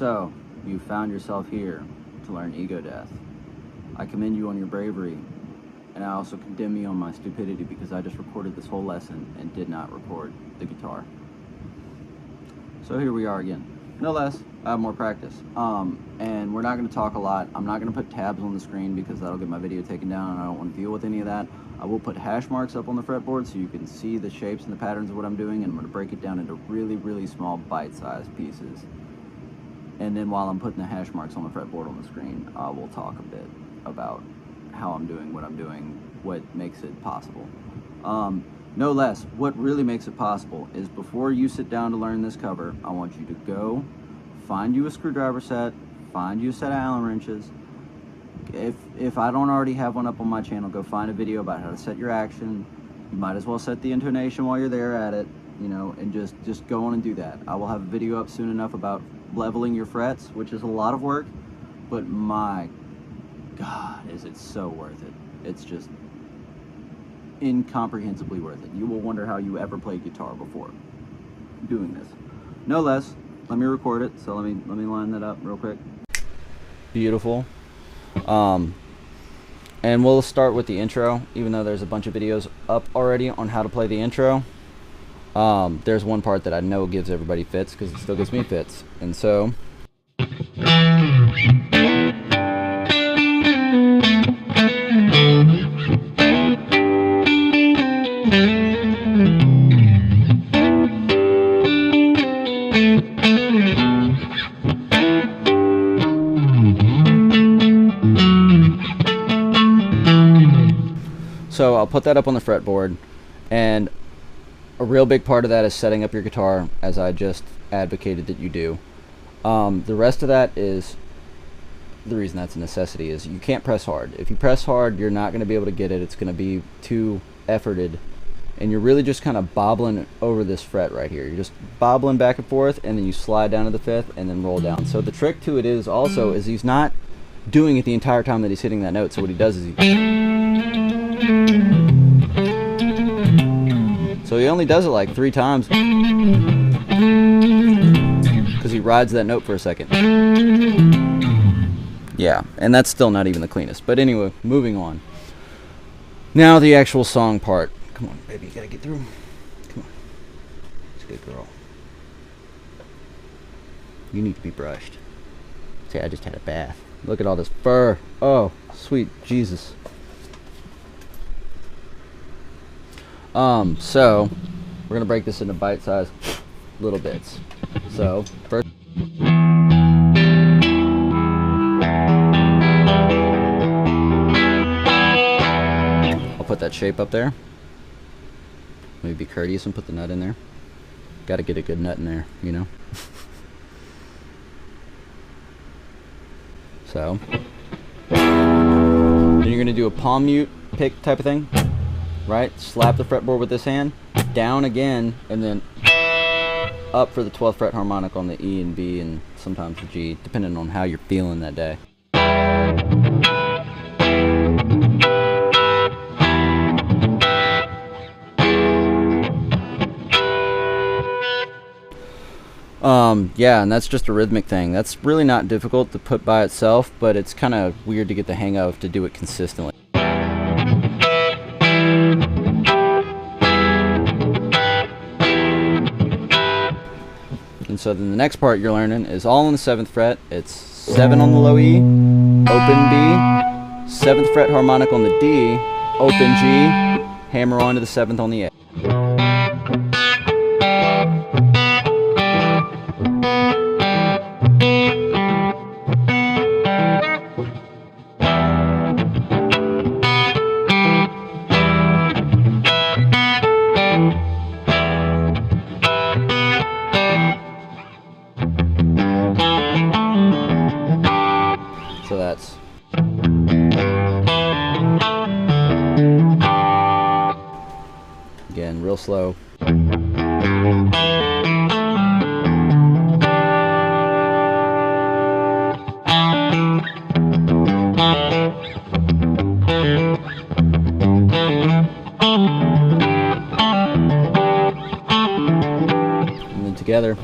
So, you found yourself here to learn ego death. I commend you on your bravery, and I also condemn you on my stupidity because I just recorded this whole lesson and did not record the guitar. So here we are again. No less, I have more practice. And we're not going to talk a lot. I'm not going to put tabs on the screen because that'll get my video taken down and I don't want to deal with any of that. I will put hash marks up on the fretboard so you can see the shapes and the patterns of what I'm doing, and I'm going to break it down into really, really small bite-sized pieces. And then while I'm putting the hash marks on the fretboard on the screen, we'll talk a bit about how I'm doing, what I'm doing, what makes it possible. No less, what really makes it possible is before you sit down to learn this cover, I want you to go find you a screwdriver set, find you a set of Allen wrenches. If I don't already have one up on my channel, go find a video about how to set your action. You might as well set the intonation while you're there at it, you know, and just go on and do that. I will have a video up soon enough about leveling your frets, which is a lot of work, but my God, is it so worth it. It's just incomprehensibly worth it. You will wonder how you ever played guitar before doing this. No less, let me record it, so let me line that up real quick. Beautiful. And we'll start with the intro, even though there's a bunch of videos up already on how to play the intro. There's one part that I know gives everybody fits, because it still gives me fits. And so I'll put that up on the fretboard, and a real big part of that is setting up your guitar, as I just advocated that you do. The rest of that is, the reason that's a necessity is you can't press hard. If you press hard, you're not going to be able to get it. It's going to be too efforted, and you're really just kind of bobbling over this fret right here. You're just bobbling back and forth, and then you slide down to the 5th and then roll down. So the trick to it is also is he's not doing it the entire time that he's hitting that note. So what he does is he only does it like 3 times because he rides that note for a second. Yeah, and that's still not even the cleanest. But anyway, moving on. Now the actual song part. Come on, baby, you gotta get through. Come on. It's a good girl. You need to be brushed. See, I just had a bath. Look at all this fur. Oh, sweet Jesus. So we're gonna break this into bite-sized little bits. So first, I'll put that shape up there. Maybe be courteous and put the nut in there. Gotta get a good nut in there, you know. So then you're gonna do a palm mute pick type of thing. Right, slap the fretboard with this hand, down again, and then up for the 12th fret harmonic on the E and B and sometimes the G, depending on how you're feeling that day. Yeah, and that's just a rhythmic thing. That's really not difficult to put by itself, but it's kind of weird to get the hang of to do it consistently. And so then the next part you're learning is all on the 7th fret. It's 7 on the low E, open B, 7th fret harmonic on the D, open G, hammer on to the 7th on the A. So that's again real slow. And then together.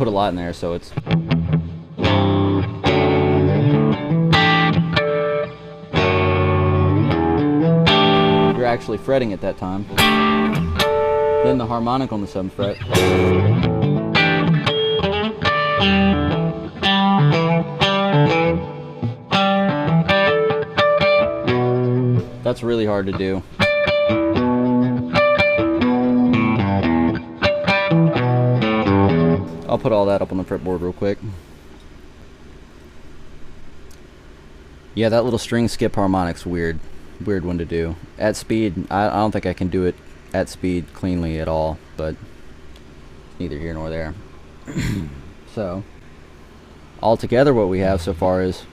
put a lot in there, so it's... You're actually fretting at that time. Then the harmonic on the 7th fret. That's really hard to do. I'll put all that up on the fretboard real quick. Yeah, that little string skip harmonic's weird. Weird one to do. At speed, I don't think I can do it at speed cleanly at all, but neither here nor there. So, altogether what we have so far is...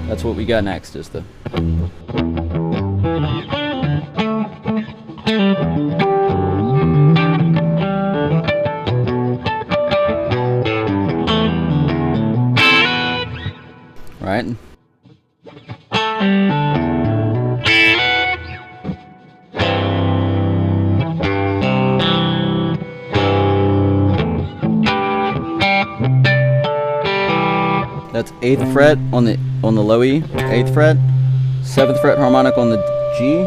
That's what we got next is the... Right? That's 8th fret on the low E, 8th fret, 7th fret harmonic on the G,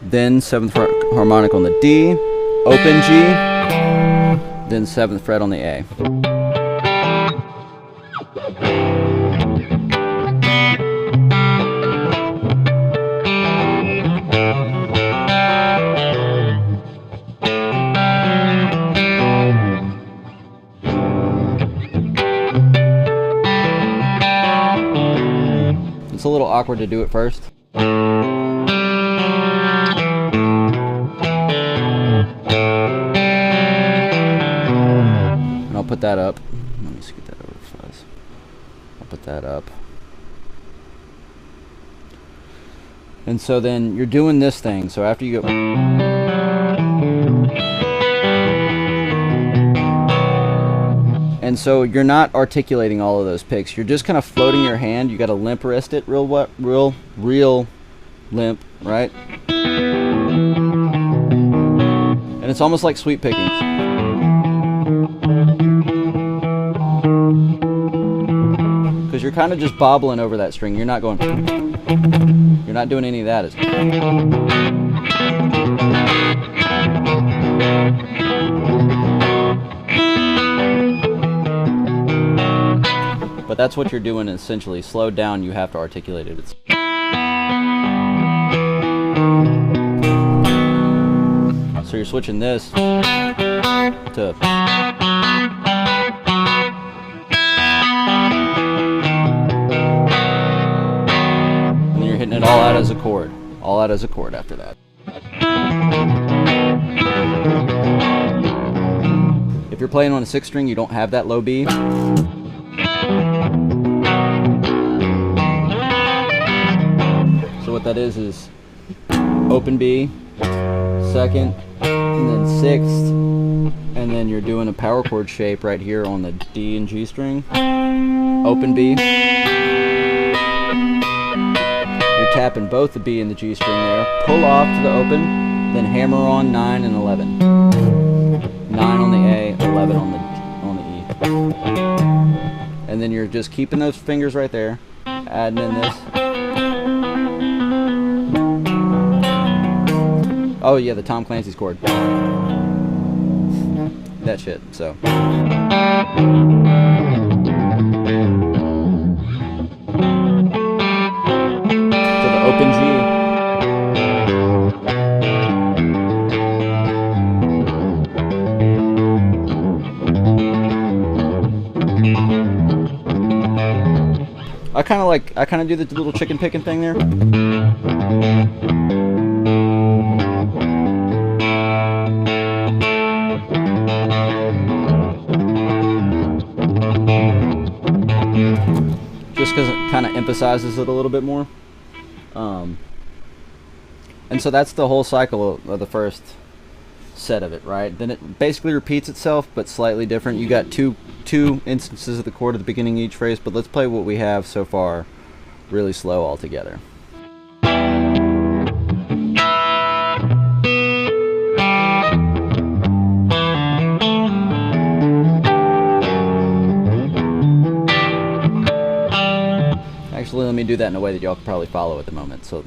then 7th fret harmonic on the D, open G, then 7th fret on the A. It's a little awkward to do it first. And I'll put that up. Let me scoot that over fuzz. I'll put that up. And so then you're doing this thing. So after you go... And so you're not articulating all of those picks. You're just kind of floating your hand. You got to limp wrist it real limp, right? And it's almost like sweep pickings. Because you're kind of just bobbling over that string. You're not going... You're not doing any of that. But that's what you're doing essentially. Slowed down, you have to articulate it. So you're switching this to... And then you're hitting it all out as a chord. All out as a chord after that. If you're playing on a 6th string, you don't have that low B. So what that is open B, 2nd, and then 6th, and then you're doing a power chord shape right here on the D and G string. Open B. You're tapping both the B and the G string there. Pull off to the open, then hammer on 9 and 11. 9 on the A, 11 on the E. And then you're just keeping those fingers right there, adding in this. Oh yeah, the Tom Clancy's chord. That shit, so. To the open G. I kind of do the little chicken picking thing there. Just because it kind of emphasizes it a little bit more. And so that's the whole cycle of the first set of it, right? Then it basically repeats itself, but slightly different. You got two instances of the chord at the beginning of each phrase, but let's play what we have so far really slow all together. Actually, let me do that in a way that y'all can probably follow at the moment. So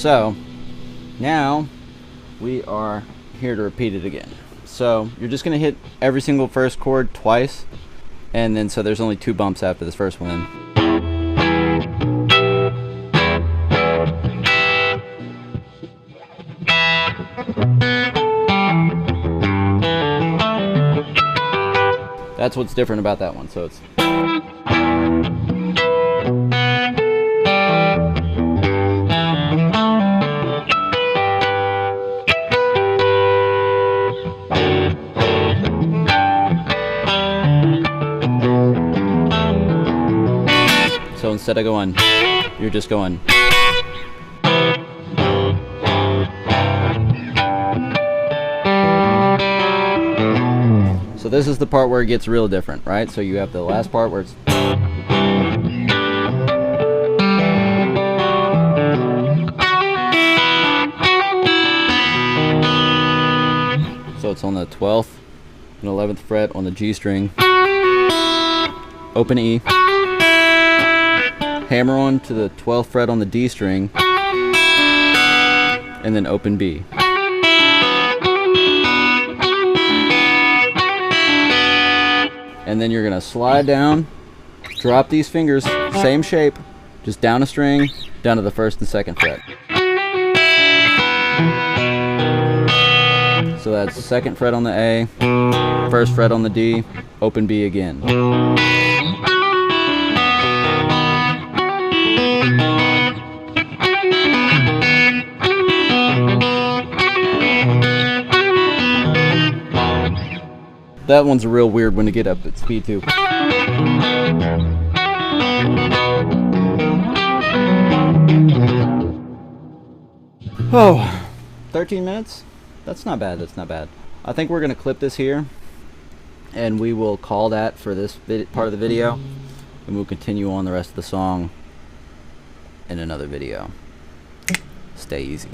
So now we are here to repeat it again. So you're just going to hit every single first chord twice, and then so there's only 2 bumps after this first one. That's what's different about that one. So it's so instead of going, you're just going. So this is the part where it gets real different, right? So you have the last part where it's so it's on the 12th and 11th fret on the G string, open E, hammer on to the 12th fret on the D string, and then open B. And then you're gonna slide down, drop these fingers, same shape, just down a string, down to the 1st and 2nd fret. So that's 2nd fret on the A, 1st fret on the D, open B again. That one's a real weird one to get up at speed too. Oh, 13 minutes? That's not bad, that's not bad. I think we're going to clip this here, and we will call that for this part of the video, and we'll continue on the rest of the song in another video. Stay easy.